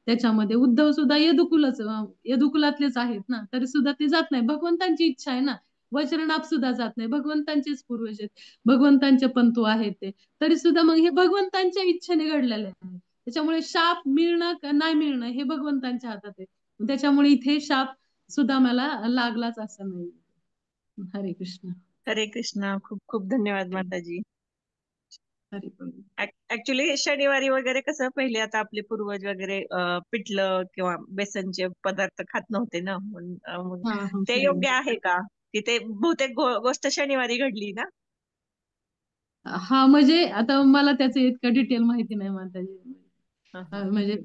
त्याच्यामध्ये. उद्धव सुद्धा यदुकुलातलेच आहेत ना, तरी सुद्धा ते जात नाही. भगवंतांची इच्छा आहे ना. वज्रनाभ सुद्धा जात नाही, भगवंतांचेच पूर्वज आहेत, भगवंतांचे पंतू आहेत ते. तरी सुद्धा मग हे भगवंतांच्या इच्छेने घडलेले आहे. त्याच्यामुळे शाप मिळणं का नाही मिळणं हे भगवंतांच्या हातात आहे. त्याच्यामुळे इथे शाप सुद्धा मला लागलाच असं नाही. हरे कृष्ण. हरे कृष्णा. खूप खूप धन्यवाद माताजी. हरे कृष्ण. ऍक्च्युली शनिवारी वगैरे कसं पहिले आता आपले पूर्वज वगैरे पिठलं किंवा बेसनचे पदार्थ खात नव्हते ना, मग हा हा ते योग्य आहे का की ते बहुतेक गोष्ट शनिवारी घडली ना? हा, म्हणजे आता मला त्याचं इतकं डिटेल माहिती नाही माताजी, हा, हा. म्हणजे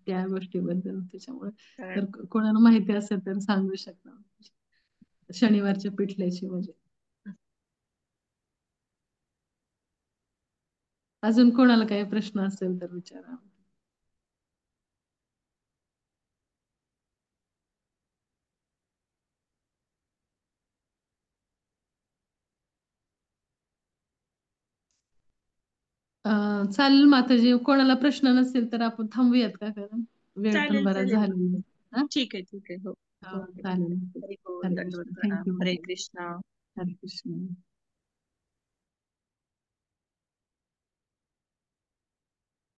त्या गोष्टीबद्दल. त्याच्यामुळे कारण तर कोणाला माहिती असेल तर सांगू शकता शनिवारच्या पिठल्याची. म्हणजे अजून कोणाला काही प्रश्न असेल तर विचारा. चालेल माताजी, कोणाला प्रश्न नसेल तर आपण थांबूयात का? कारण वेळ पण चालेल बराच चालेल. झालेला आहे. हा? ठीक आहे ठीक आहे. हो. हा, ओके. चालेल. हरी बोल, हरे दंडवत कृष्ण. प्रणाम. थँक्यू हरे माताजी. कृष्णा. हरे कृष्ण.